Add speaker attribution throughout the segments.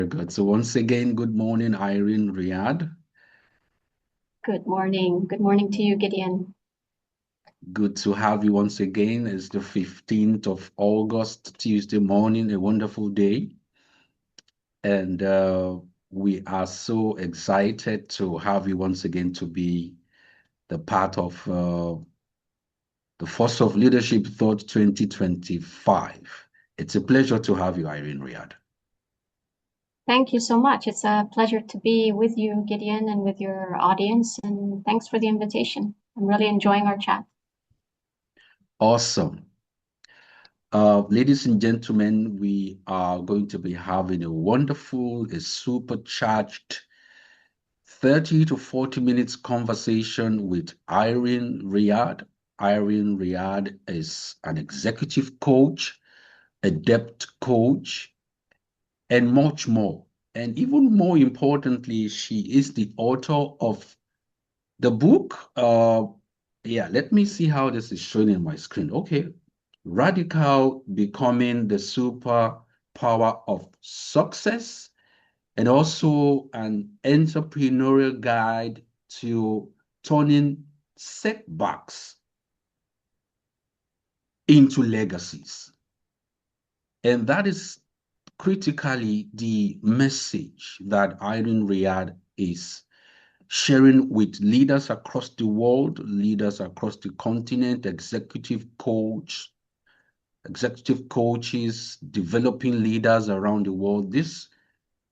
Speaker 1: Good. So once again, good morning, Irene Riad.
Speaker 2: Good morning. Good morning to you, Gideon.
Speaker 1: Good to have you once again. It's the 15th of August, Tuesday morning, a wonderful day. And we are so excited to have you once again to be the part of the Force of Leadership Thought 2025. It's a pleasure to have you, Irene Riad.
Speaker 2: Thank you so much. It's a pleasure to be with you, Gideon, and with your audience. And thanks for the invitation. I'm really enjoying our chat.
Speaker 1: Awesome. Ladies and gentlemen, we are going to be having a wonderful, a supercharged 30 to 40 minutes conversation with Irene Riad. Irene Riad is an executive coach, a depth coach, and much more. And even more importantly, she is the author of the book. Yeah, let me see how this is showing in my screen. Okay. Radical Becoming the Super Power of Success, and also an entrepreneurial guide to turning setbacks into legacies. And that is critically the message that Irene Riad is sharing with leaders across the world, leaders across the continent, executive coaches, developing leaders around the world. This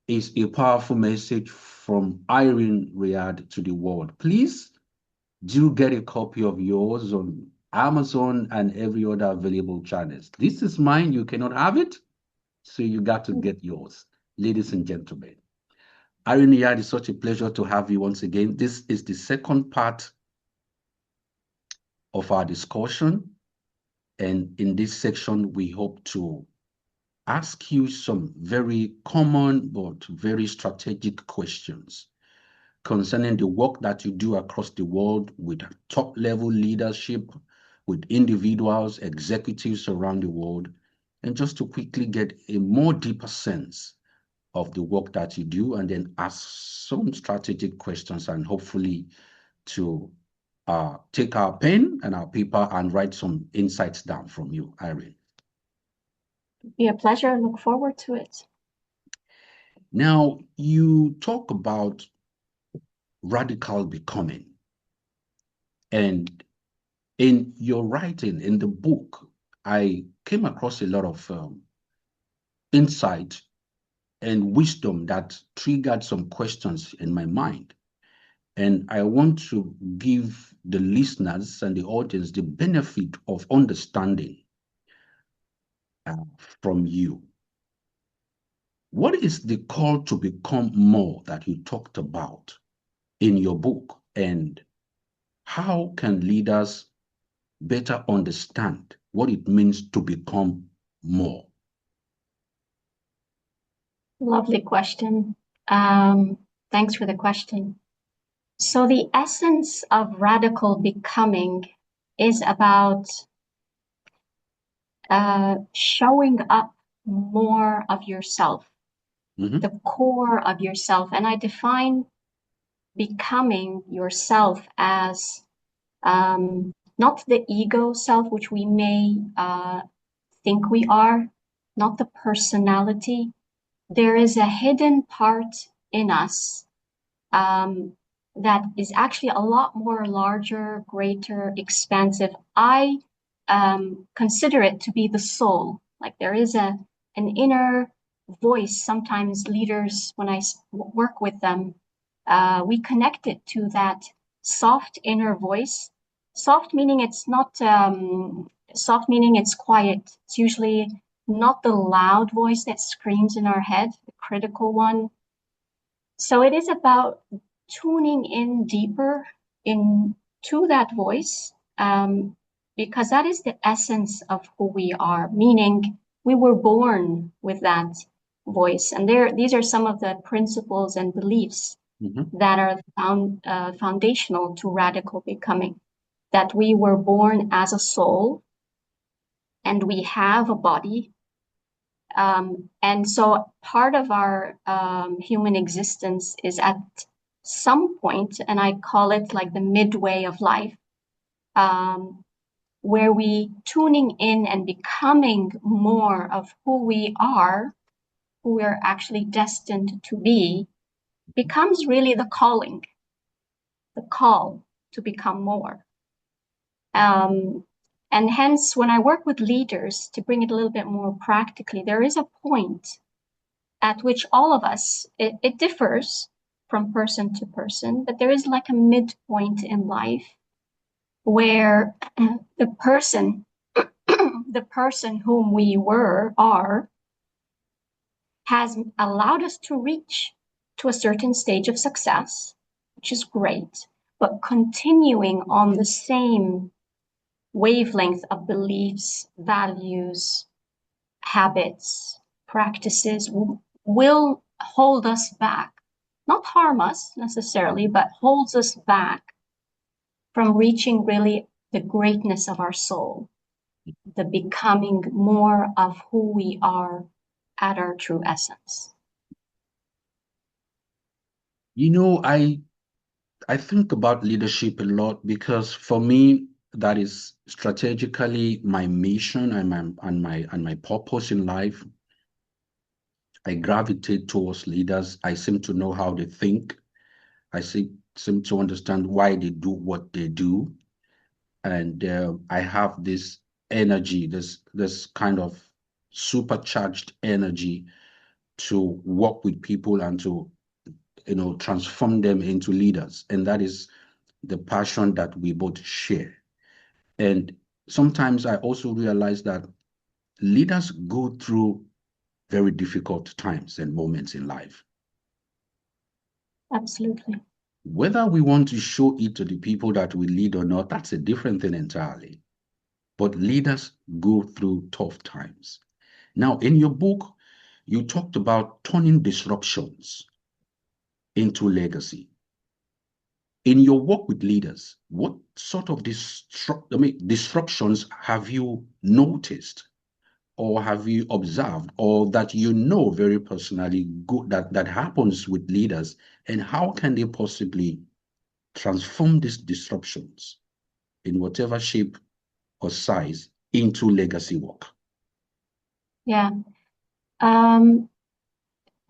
Speaker 1: is a powerful message from Irene Riad to the world. Please do get a copy of yours on Amazon and every other available channels. This is mine. You cannot have it, so you got to get yours. Ladies and gentlemen, Irene Riad, it's such a pleasure to have you once again. This is the second part of our discussion. And in this section, we hope to ask you some very common but very strategic questions concerning the work that you do across the world with top level leadership, with individuals, executives around the world, and just to quickly get a more deeper sense of the work that you do, and then ask some strategic questions and hopefully to take our pen and our paper and write some insights down from you, Irene.
Speaker 2: It'd be a pleasure. I look forward to it.
Speaker 1: Now, you talk about radical becoming, and in your writing, in the book, I came across a lot of insight and wisdom that triggered some questions in my mind. And I want to give the listeners and the audience the benefit of understanding from you. What is the call to become more that you talked about in your book? And how can leaders better understand what it means to become more?
Speaker 2: Lovely question. Thanks for the question. So, the essence of radical becoming is about showing up more of yourself,
Speaker 1: Mhm.
Speaker 2: the core of yourself. And I define becoming yourself as not the ego self, which we may think we are, not the personality. There is a hidden part in us that is actually a lot more larger, greater, expansive. I consider it to be the soul. Like there is an inner voice. Sometimes leaders, when I work with them, we connect it to that soft inner voice. Soft meaning it's not soft meaning it's quiet. It's usually not the loud voice that screams in our head, the critical one. So it is about tuning in deeper into that voice, because that is the essence of who we are, meaning we were born with that voice. And these are some of the principles and beliefs
Speaker 1: Mhm.
Speaker 2: that are foundational to radical becoming. That we were born as a soul and we have a body And so part of our human existence is at some point, and I call it like the midway of life, where we tuning in and becoming more of who we are, who we're actually destined to be, becomes really the calling, the call to become more. And hence, when I work with leaders, to bring it a little bit more practically, there is a point at which all of us, it differs from person to person, but there is like a midpoint in life where the person, the person whom we are, has allowed us to reach to a certain stage of success, which is great, but continuing on the same wavelength of beliefs, values, habits, practices will hold us back, not harm us necessarily, but holds us back from reaching really the greatness of our soul, the becoming more of who we are at our true essence.
Speaker 1: You know, I think about leadership a lot because for me, that is strategically my mission and my purpose in life. I gravitate towards leaders. I seem to know how they think. I seem to understand why they do what they do, and I have this energy, this kind of supercharged energy to work with people and to transform them into leaders, and that is the passion that we both share. And sometimes I also realize that leaders go through very difficult times and moments in life.
Speaker 2: Absolutely.
Speaker 1: Whether we want to show it to the people that we lead or not, that's a different thing entirely. But leaders go through tough times. Now, in your book, you talked about turning disruptions into legacy. In your work with leaders, what sort of disruptions have you noticed or have you observed or that you know very personally good that happens with leaders, and how can they possibly transform these disruptions in whatever shape or size into legacy work?
Speaker 2: Yeah. Um,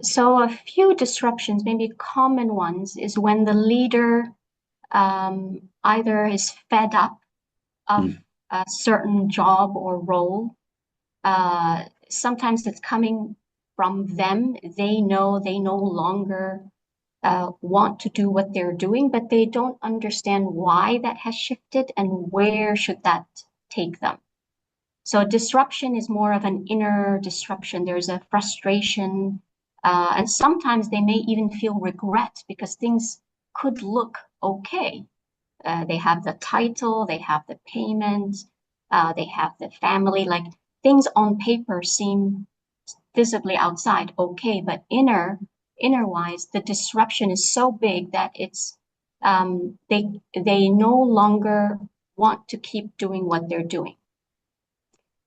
Speaker 2: so a few disruptions, maybe common ones, is when the leader either is fed up of
Speaker 1: Mm,
Speaker 2: a certain job or role. Sometimes it's coming from them. They know they no longer want to do what they're doing, but they don't understand why that has shifted and where should that take them. So disruption is more of an inner disruption. There's a frustration, and sometimes they may even feel regret because things could look okay. They have the title, they have the payment, they have the family. Like things on paper seem visibly outside okay, but inner wise, the disruption is so big that it's they no longer want to keep doing what they're doing.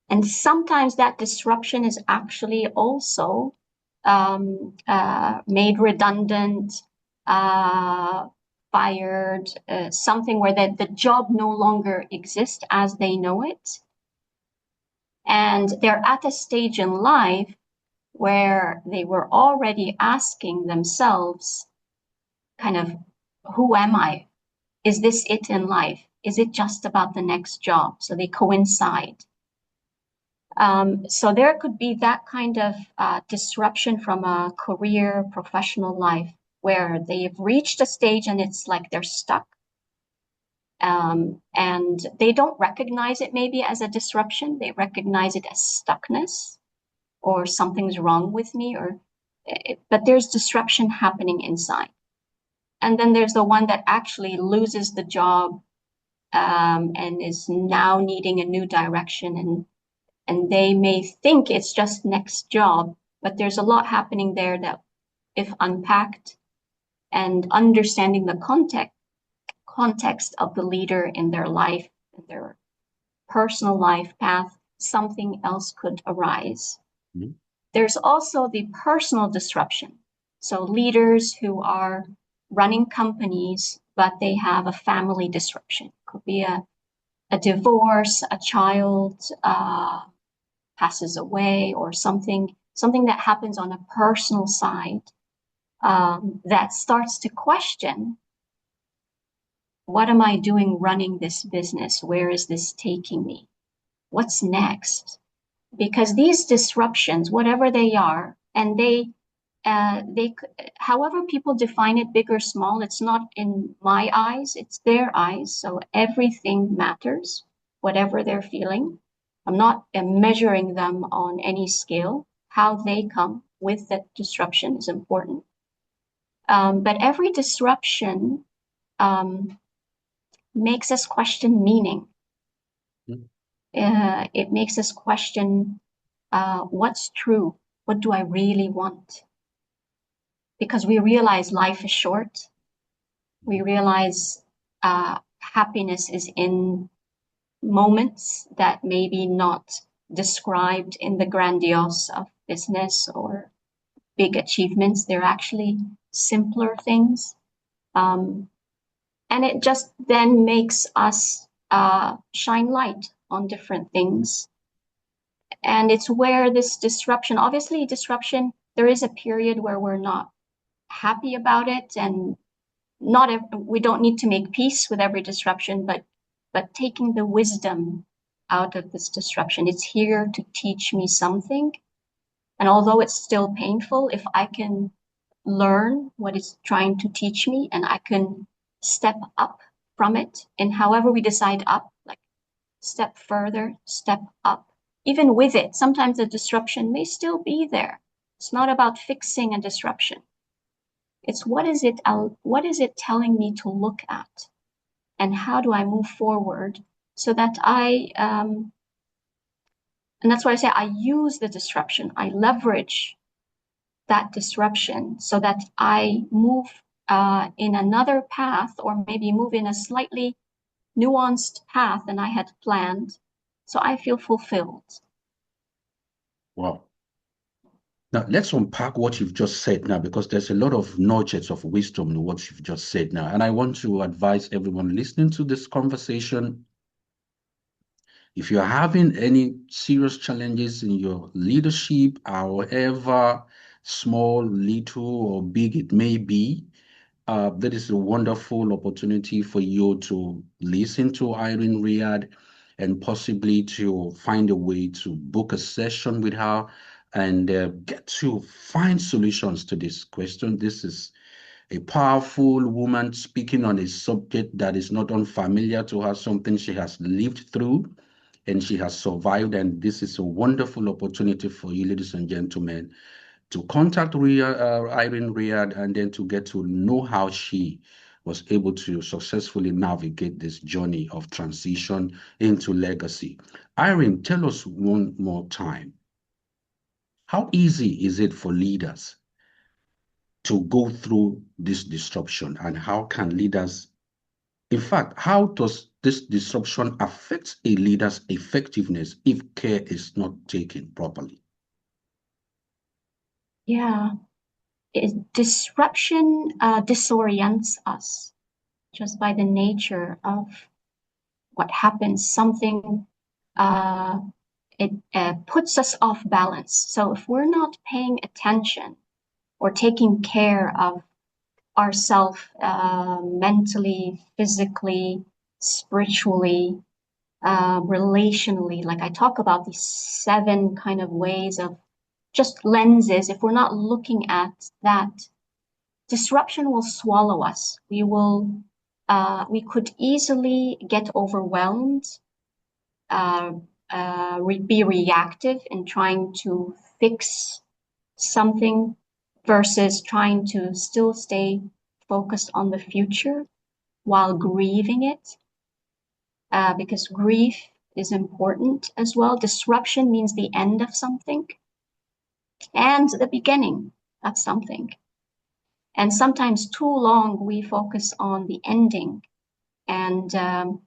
Speaker 2: And sometimes that disruption is actually also made redundant, uh, fired, something where the job no longer exists as they know it. And they're at a stage in life where they were already asking themselves, kind of, who am I? Is this it in life? Is it just about the next job? So they coincide. So there could be that kind of disruption from a career, professional life where they've reached a stage and it's like they're stuck. And they don't recognize it maybe as a disruption. They recognize it as stuckness or something's wrong with me, but there's disruption happening inside. And then there's the one that actually loses the job and is now needing a new direction, and they may think it's just next job, but there's a lot happening there that, if unpacked and understanding the context of the leader in their life, in their personal life path, something else could arise.
Speaker 1: mm,
Speaker 2: There's also the personal disruption. So leaders who are running companies, but they have a family disruption. It could be a divorce, a child passes away, or something that happens on a personal side that starts to question, what am I doing running this business? Where is this taking me? What's next? Because these disruptions, whatever they are, and they, however people define it, big or small, it's not in my eyes, it's their eyes. So everything matters, whatever they're feeling. I'm not measuring them on any scale. How they come with that disruption is important. But every disruption makes us question meaning. It makes us question what's true? What do I really want? Because we realize life is short. We realize happiness is in moments that maybe not described in the grandiose of business or big achievements. They're actually simpler things. And it just then makes us shine light on different things. And it's where this disruption, obviously disruption, there is a period where we're not happy about it, and we don't need to make peace with every disruption, but taking the wisdom out of this disruption. It's here to teach me something. And although it's still painful, if I can learn what it's trying to teach me and I can step up from it, and however we decide up, like step further, step up, even with it, sometimes the disruption may still be there. It's not about fixing a disruption. It's what is it telling me to look at, and how do I move forward so that and that's why I say I use the disruption. I leverage that disruption so that I move in another path, or maybe move in a slightly nuanced path than I had planned. So I feel fulfilled.
Speaker 1: Wow. Now, let's unpack what you've just said now, because there's a lot of nuggets of wisdom in what you've just said now. And I want to advise everyone listening to this conversation, if you're having any serious challenges in your leadership, however small, little, or big it may be, that is a wonderful opportunity for you to listen to Irene Riad and possibly to find a way to book a session with her and get to find solutions to this question. This is a powerful woman speaking on a subject that is not unfamiliar to her, something she has lived through and she has survived. And this is a wonderful opportunity for you, ladies and gentlemen, to contact Irene Riad and then to get to know how she was able to successfully navigate this journey of transition into legacy. Irene, tell us one more time, how easy is it for leaders to go through this disruption, and how can leaders, in fact, how does this disruption affect a leader's effectiveness if care is not taken properly?
Speaker 2: Yeah, disruption disorients us just by the nature of what happens. Something it puts us off balance. So if we're not paying attention or taking care of ourselves mentally, physically, spiritually, relationally, like I talk about these 7 kind of ways of just lenses, if we're not looking at that, disruption will swallow us. We could easily get overwhelmed, uh, be reactive in trying to fix something versus trying to still stay focused on the future while grieving it, because grief is important as well. Disruption means the end of something and the beginning of something. And sometimes too long we focus on the ending, and our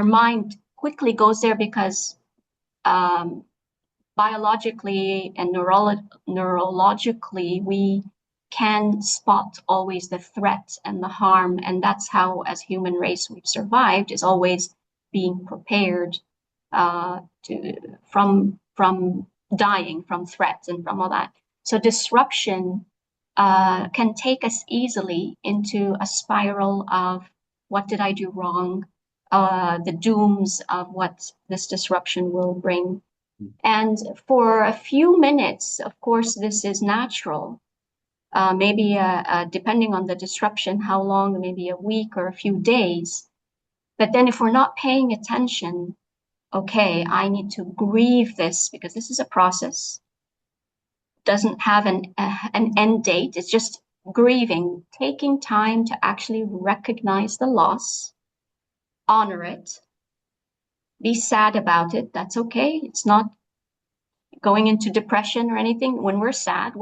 Speaker 2: mind quickly goes there because biologically and neurologically, we can spot always the threat and the harm. And that's how, as human race, we've survived, is always being prepared from dying from threats and from all that. So disruption can take us easily into a spiral of what did I do wrong, the dooms of what this disruption will bring. And for a few minutes, of course, this is natural. Maybe depending on the disruption, how long, maybe a week or a few days. But then if we're not paying attention, okay, I need to grieve this because this is a process. Doesn't have an end date. It's just grieving, taking time to actually recognize the loss, honor it, be sad about it. That's okay. It's not going into depression or anything. When we're sad,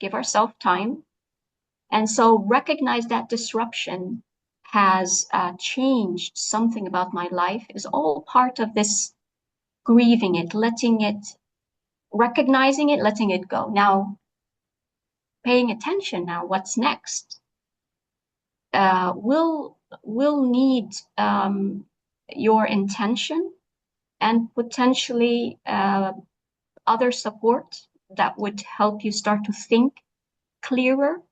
Speaker 2: give ourselves time. And so recognize that disruption has changed something about my life is all part of this grieving it, letting it, recognizing it, letting it go. Now, paying attention now, what's next? We'll need your intention and potentially other support that would help you start to think clearer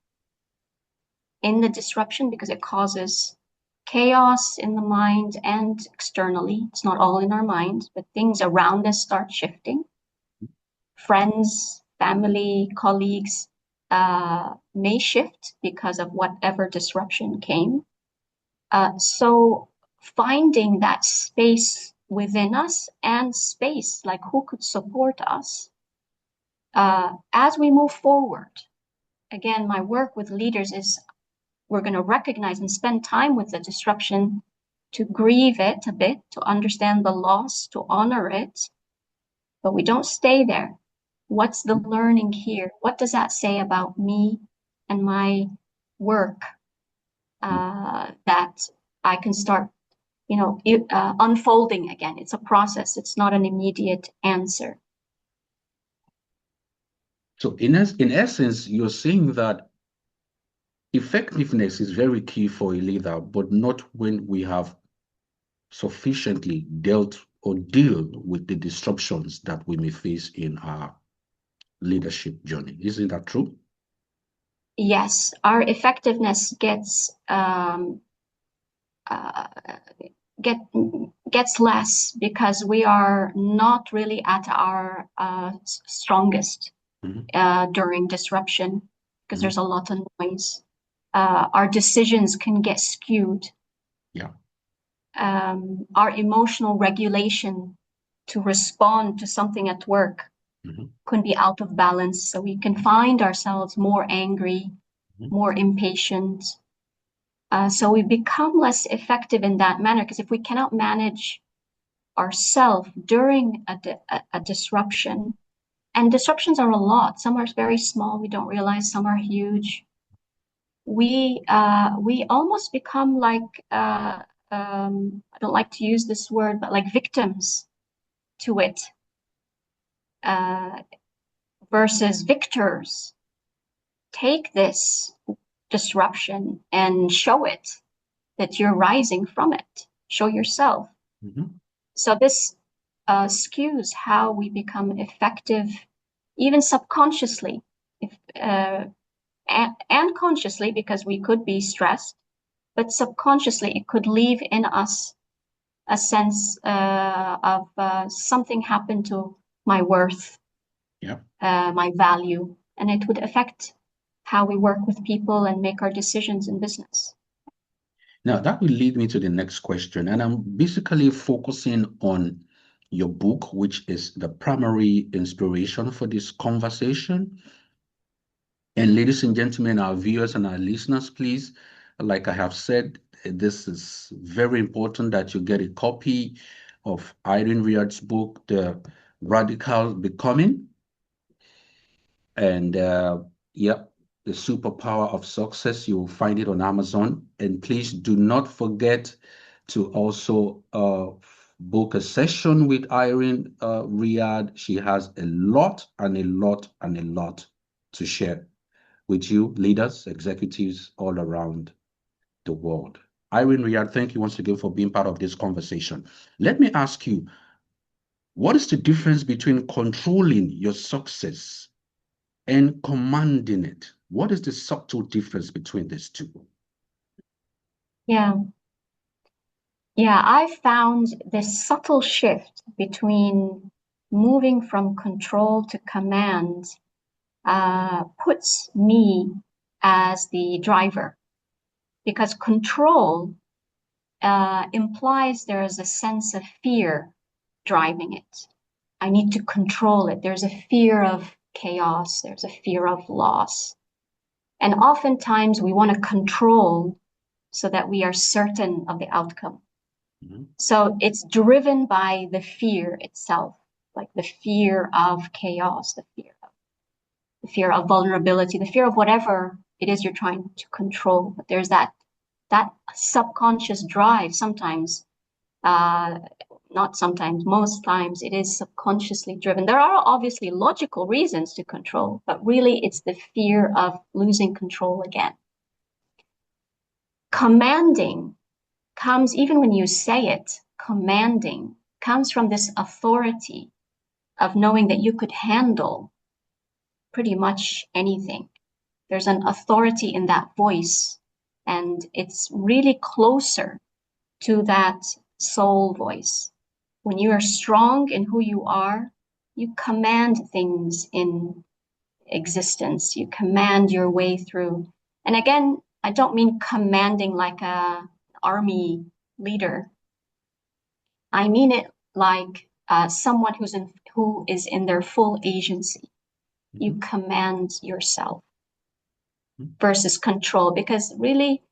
Speaker 2: in the disruption, because it causes chaos in the mind and externally. It's not all in our mind, but things around us start shifting. Friends, family, colleagues may shift because of whatever disruption came. So finding that space within us and space, like who could support us as we move forward. Again, my work with leaders is we're going to recognize and spend time with the disruption to grieve it a bit, to understand the loss, to honor it. But we don't stay there. What's the learning here? What does that say about me and my work that I can start, unfolding again? It's a process. It's not an immediate answer.
Speaker 1: So in essence, you're saying that effectiveness is very key for a leader, but not when we have sufficiently dealt or deal with the disruptions that we may face in our leadership journey. Isn't that true?
Speaker 2: Yes, our effectiveness gets less because we are not really at our strongest during disruption, because there's a lot of noise. Our decisions can get skewed.
Speaker 1: Yeah.
Speaker 2: Our emotional regulation to respond to something at work can be out of balance. So we can find ourselves more angry, more impatient. So we become less effective in that manner, because if we cannot manage ourselves during a disruption, and disruptions are a lot, some are very small, we don't realize, some are huge. We almost become like, I don't like to use this word, but like victims to it, versus victors. Take this disruption and show it that you're rising from it. Show yourself. So this skews how we become effective, even subconsciously, and consciously, because we could be stressed, but subconsciously it could leave in us a sense of something happened to my worth, my value, and it would affect how we work with people and make our decisions in business.
Speaker 1: Now, that will lead me to the next question. And I'm basically focusing on your book, which is the primary inspiration for this conversation. And ladies and gentlemen, our viewers and our listeners, please, like I have said, this is very important that you get a copy of Irene Riad's book, The Radical Becoming. And The Superpower of Success. You will find it on Amazon. And please do not forget to also book a session with Irene Riad. She has a lot and a lot and a lot to share with you, leaders, executives all around the world. Irene Riad, thank you once again for being part of this conversation. Let me ask you, what is the difference between controlling your success and commanding it? What is the subtle difference between these two?
Speaker 2: Yeah. Yeah, I found this subtle shift between moving from control to command puts me as the driver, because control implies there is a sense of fear driving it. I need to control it. There's a fear of chaos, there's a fear of loss. And oftentimes we want to control so that we are certain of the outcome.
Speaker 1: Mhm.
Speaker 2: So it's driven by the fear itself, like the fear of chaos, the fear of vulnerability, the fear of whatever it is you're trying to control. But there's that subconscious drive sometimes, uh, not sometimes, most times it is subconsciously driven. There are obviously logical reasons to control, but really it's the fear of losing control again. Commanding comes, even when you say it, commanding comes from this authority of knowing that you could handle pretty much anything. There's an authority in that voice, and it's really closer to that soul voice. When you are strong in who you are, you command things in existence, you command your way through. And again, I don't mean commanding like a army leader. I mean it like someone who is in their full agency. You
Speaker 1: Mhm.
Speaker 2: command yourself
Speaker 1: Mhm.
Speaker 2: versus control, because really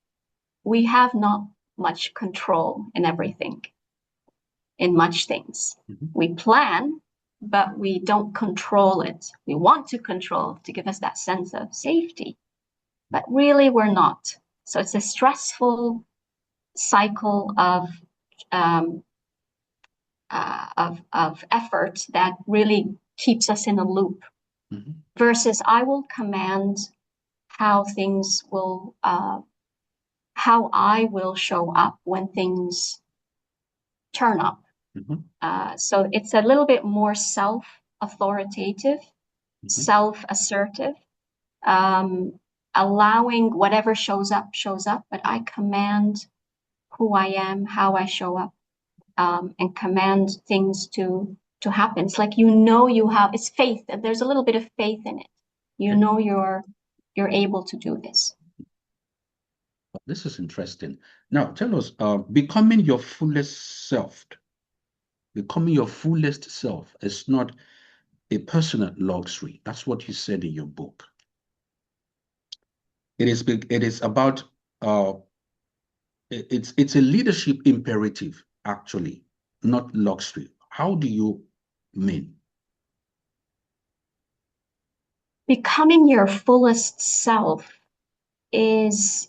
Speaker 2: we have not much control in everything, in much things.
Speaker 1: Mhm.
Speaker 2: We plan, but we don't control it. We want to control to give us that sense of safety, but really we're not. So it's a stressful cycle um, of effort that really keeps us in a loop.
Speaker 1: Mhm.
Speaker 2: Versus, I will command how things will, how I will show up when things turn up.
Speaker 1: Mhm.
Speaker 2: So it's a little bit more self-authoritative,
Speaker 1: Mhm.
Speaker 2: self-assertive, um, allowing whatever shows up, but I command who I am, how I show up, and command things to happen. It's like you have it's faith. There's a little bit of faith in it. You
Speaker 1: Okay.
Speaker 2: know you're able to do this.
Speaker 1: This is interesting. Now, tell us, becoming your fullest self, becoming your fullest self is not a personal luxury. That's what you said in your book. It is about uh, it's a leadership imperative, actually, not luxury. How do you mean?
Speaker 2: Becoming your fullest self is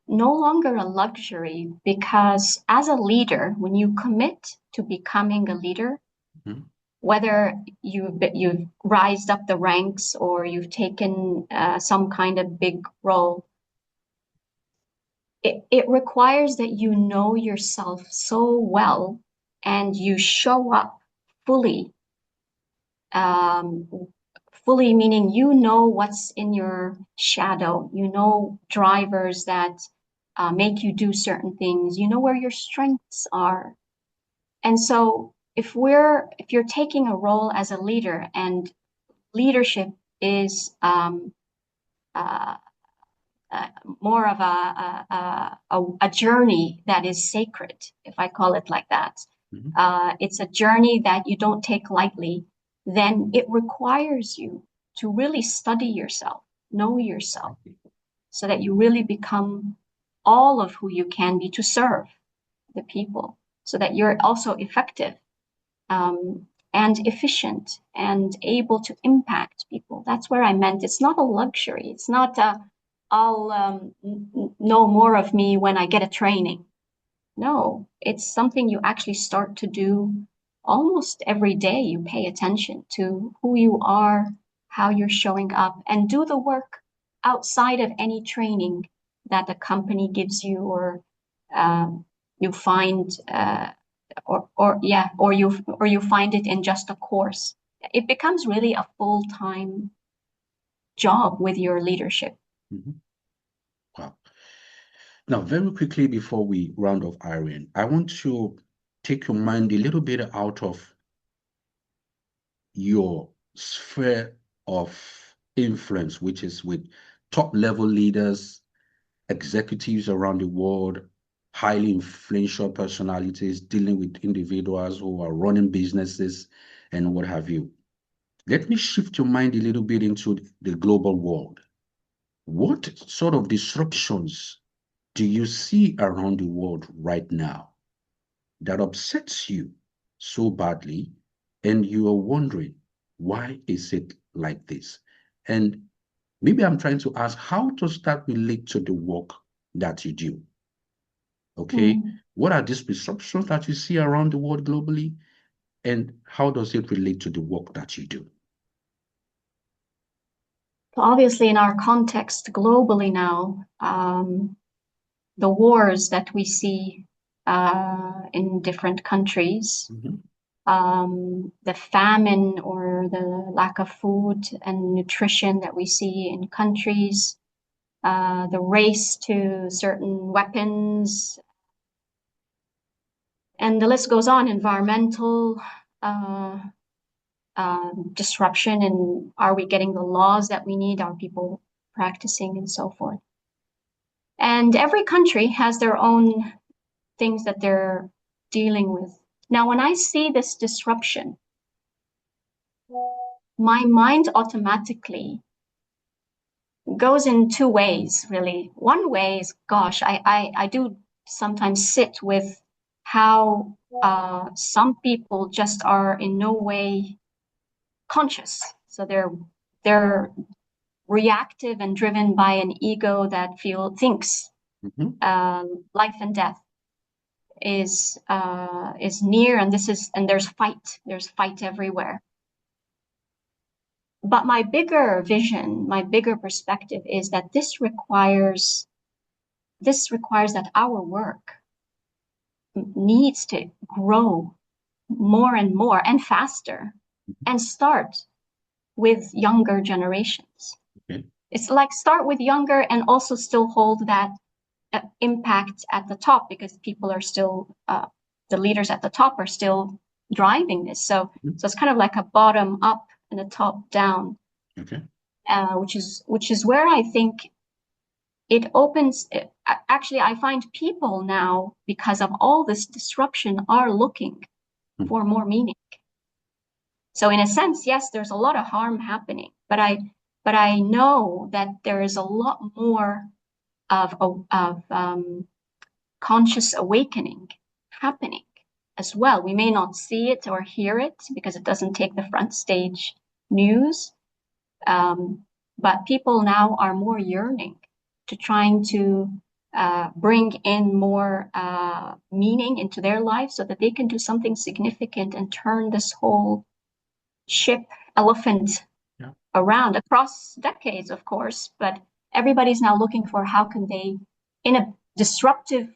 Speaker 2: no longer a luxury, because as a leader, when you commit to becoming a leader,
Speaker 1: Mhm.
Speaker 2: whether you've rised up the ranks or you've taken some kind of big role, it requires that you know yourself so well and you show up fully. Um, fully meaning you know what's in your shadow, you know drivers that make you do certain things, you know where your strengths are. And so if you're taking a role as a leader, and leadership is uh, uh, more of a journey that is sacred, if I call it like that.
Speaker 1: Mhm.
Speaker 2: It's a journey that you don't take lightly. Then it requires you to really study yourself, know yourself, so that you really become all of who you can be to serve the people, so that you're also effective, and efficient and able to impact people. That's where I meant it's not a luxury. It's not a, I'll know more of me when I get a training. No, it's something you actually start to do almost every day. You pay attention to who you are, how you're showing up, and do the work outside of any training that the company gives you, or you find, or you find it in just a course. It becomes really a full-time job with your leadership.
Speaker 1: Mhm. Wow. Now, very quickly before we round off, Irene, I want to take your mind a little bit out of your sphere of influence, which is with top level leaders, executives around the world, highly influential personalities dealing with individuals who are running businesses and what have you. Let me shift your mind a little bit into the global world. What sort of disruptions do you see around the world right now that upsets you so badly, and you are wondering, why is it like this? And maybe I'm trying to ask, how does that relate to the work that you do? Okay,
Speaker 2: Mm.
Speaker 1: what are these disruptions that you see around the world globally, and how does it relate to the work that you do?
Speaker 2: Obviously, in our context globally now, the wars that we see in different countries,
Speaker 1: Mhm.
Speaker 2: the famine or the lack of food and nutrition that we see in countries, the race to certain weapons, and the list goes on, environmental uh, disruption, and are we getting the laws that we need? Are people practicing and so forth? And every country has their own things that they're dealing with. Now, when I see this disruption, my mind automatically goes in two ways, really. One way is, gosh, I do sometimes sit with how some people just are in no way conscious. So they're reactive and driven by an ego that thinks
Speaker 1: Mhm.
Speaker 2: life and death is near, and there's fight everywhere. But my bigger vision, my bigger perspective is that this requires that our work needs to grow more and more and faster, and start with younger generations.
Speaker 1: Okay.
Speaker 2: It's like start with younger and also still hold that impact at the top, because people are still the leaders at the top are still driving this. So
Speaker 1: Mhm.
Speaker 2: it's kind of like a bottom up and a top down,
Speaker 1: Okay.
Speaker 2: which is where I think it opens. Actually, I find people now, because of all this disruption, are looking
Speaker 1: Mhm.
Speaker 2: for more meaning. So in a sense, yes, there's a lot of harm happening, but I know that there is a lot more of conscious awakening happening as well. We may not see it or hear it because it doesn't take the front stage news, but people now are more yearning to trying to bring in more meaning into their life so that they can do something significant and turn this whole ship elephant
Speaker 1: Yeah.
Speaker 2: around across decades, of course. But everybody's now looking for how can they, in a disruptive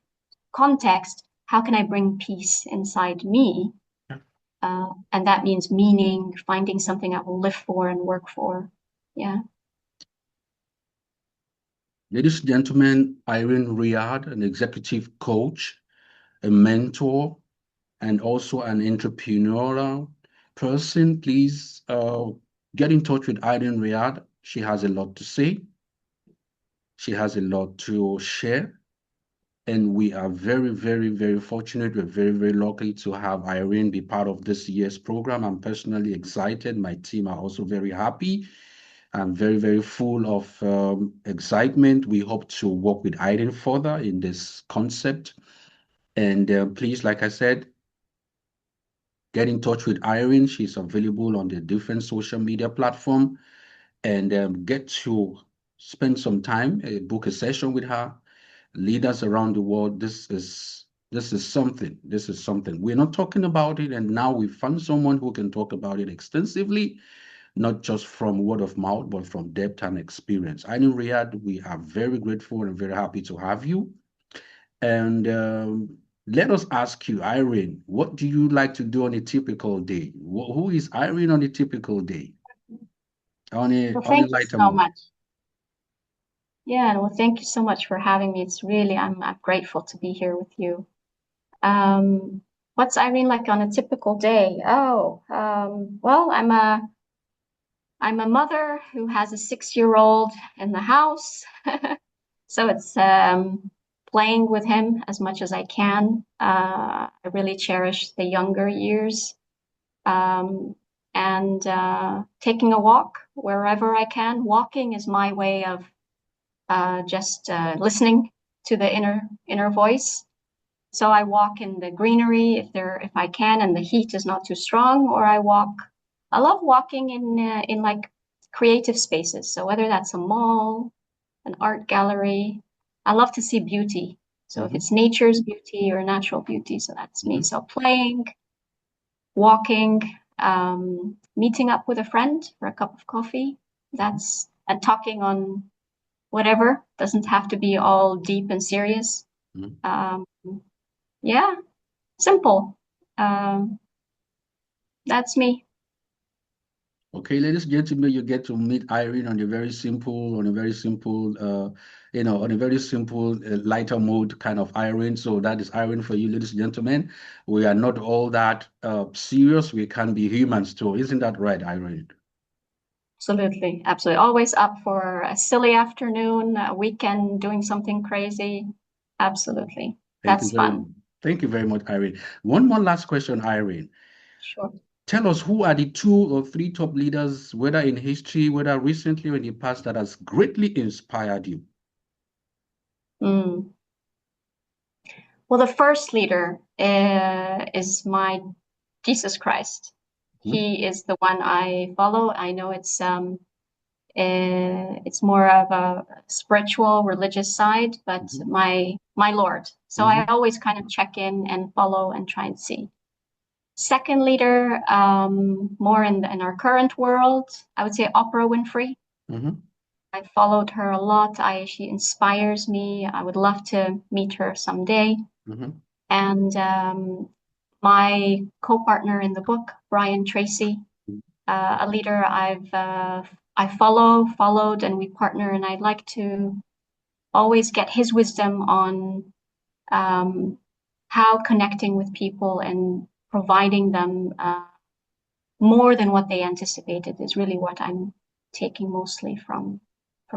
Speaker 2: context, how can I bring peace inside me?
Speaker 1: Yeah.
Speaker 2: And that means meaning, finding something I will live for and work for. Yeah.
Speaker 1: Ladies and gentlemen, Irene Riad, an executive coach, a mentor, and also an entrepreneurial person. Please get in touch with Irene Riad. She has a lot to say. She has a lot to share. And we are very, very, very fortunate. We're very, very lucky to have Irene be part of this year's program. I'm personally excited. My team are also very happy. I'm very, very full of excitement. We hope to work with Irene further in this concept. And please, like I said, get in touch with Irene. She's available on the different social media platform, and get to spend some time, book a session with her. Leaders around the world, this is This is something. This is something. We're not talking about it, and now we found someone who can talk about it extensively, not just from word of mouth, but from depth and experience. Irene Riad, we are very grateful and very happy to have you. And let us ask you, Irene, what do you like to do on a typical day? Who is Irene on a typical day?
Speaker 2: Well,
Speaker 1: On a
Speaker 2: thank you
Speaker 1: lighter
Speaker 2: so
Speaker 1: mood.
Speaker 2: much. Yeah, well, thank you so much for having me. It's really, I'm grateful to be here with you. What's Irene like on a typical day? Oh, well, I'm a mother who has a 6-year-old in the house. So it's playing with him as much as I can. I really cherish the younger years. Um, and taking a walk wherever I can. Walking is my way of just listening to the inner voice. So I walk in the greenery if I can, and the heat is not too strong, or I walk. I love walking in like creative spaces. So whether that's a mall, an art gallery, I love to see beauty. So if
Speaker 1: Mm-hmm,
Speaker 2: it's nature's beauty or natural beauty, so that's me.
Speaker 1: mm-hmm,
Speaker 2: So playing, walking, meeting up with a friend for a cup of coffee. That's and talking on whatever. Doesn't have to be all deep and serious.
Speaker 1: mm-hmm.
Speaker 2: Um, yeah, simple. Um, that's me.
Speaker 1: Okay, ladies and gentlemen, you get to meet Irene on a very simple, on a very simple, lighter mode kind of Irene. So that is Irene for you, ladies and gentlemen. We are not all that serious. We can be humans too. Isn't that right, Irene?
Speaker 2: Absolutely, absolutely. Always up for a silly afternoon, a weekend, doing something crazy. Absolutely.
Speaker 1: Thank you
Speaker 2: That's
Speaker 1: very
Speaker 2: fun.
Speaker 1: much. Thank you very much, Irene. One more last question, Irene.
Speaker 2: Sure.
Speaker 1: Tell us who are the 2 or 3 top leaders, whether in history, whether recently or in the past, that has greatly inspired you.
Speaker 2: Mm. Well, the first leader is my Jesus Christ.
Speaker 1: Mhm,
Speaker 2: He is the one I follow. I know it's more of a spiritual, religious side, but
Speaker 1: mhm,
Speaker 2: my Lord. So I
Speaker 1: mhm,
Speaker 2: always kind of check in and follow and try and see. Second leader, more in our current world, I would say Oprah Winfrey.
Speaker 1: mhm,
Speaker 2: I followed her a lot. She inspires me. I would love to meet her someday.
Speaker 1: mhm,
Speaker 2: And my co-partner in the book, Brian Tracy, a leader I followed, and we partner. And I'd like to always get his wisdom on um, how connecting with people and providing them more than what they anticipated is really what I'm taking mostly from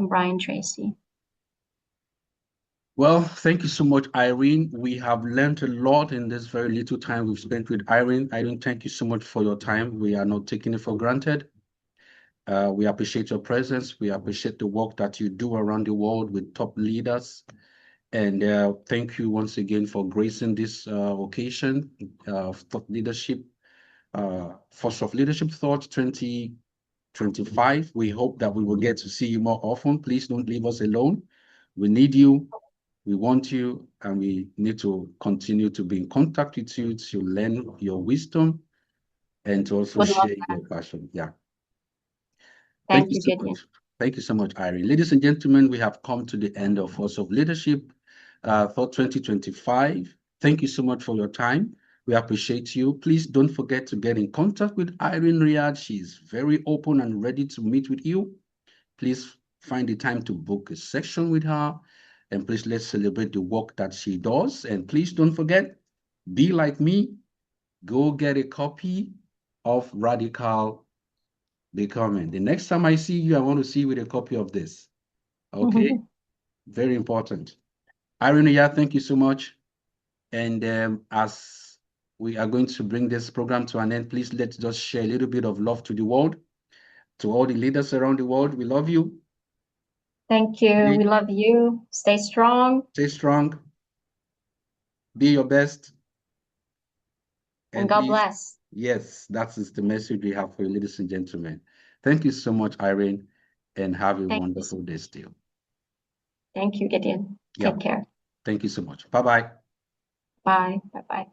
Speaker 2: Brian Tracy.
Speaker 1: Well, thank you so much, Irene. We have learned a lot in this very little time we've spent with Irene. Irene, thank you so much for your time. We are not taking it for granted. We appreciate your presence. We appreciate the work that you do around the world with top leaders. And thank you once again for gracing this occasion of thought leadership, Force of Leadership Thought 2025. We hope that we will get to see you more often. Please don't leave us alone. We need you. We want you, and we need to continue to be in contact with you to learn your wisdom and to also
Speaker 2: Would love
Speaker 1: share
Speaker 2: that.
Speaker 1: your passion. Yeah. Thank
Speaker 2: Thank
Speaker 1: you
Speaker 2: you,
Speaker 1: so
Speaker 2: Gideon.
Speaker 1: much. Thank you so much, Irene. Ladies and gentlemen, we have come to the end of Force of Leadership for 2025. Thank you so much for your time. We appreciate you. Please don't forget to get in contact with Irene Riad. She's very open and ready to meet with you. Please find the time to book a session with her. And please let's celebrate the work that she does. And please don't forget, be like me, go get a copy of Radical Becoming. The next time I see you, I want to see you with a copy of this. Okay? Very important. Irene, yeah, thank you so much. And as we are going to bring this program to an end, please let's just share a little bit of love to the world, to all the leaders around the world. We love you.
Speaker 2: Thank you.
Speaker 1: Stay
Speaker 2: We love you. Stay strong
Speaker 1: stay strong, be your best,
Speaker 2: and
Speaker 1: and
Speaker 2: God
Speaker 1: please,
Speaker 2: bless.
Speaker 1: yes, that is the message we have for you, ladies and gentlemen. Thank you so much, Irene, and have a
Speaker 2: Thank you.
Speaker 1: wonderful day still.
Speaker 2: Thank you, Gideon.
Speaker 1: Yeah,
Speaker 2: Take care.
Speaker 1: thank you so much. Bye-bye.
Speaker 2: Bye. Bye bye.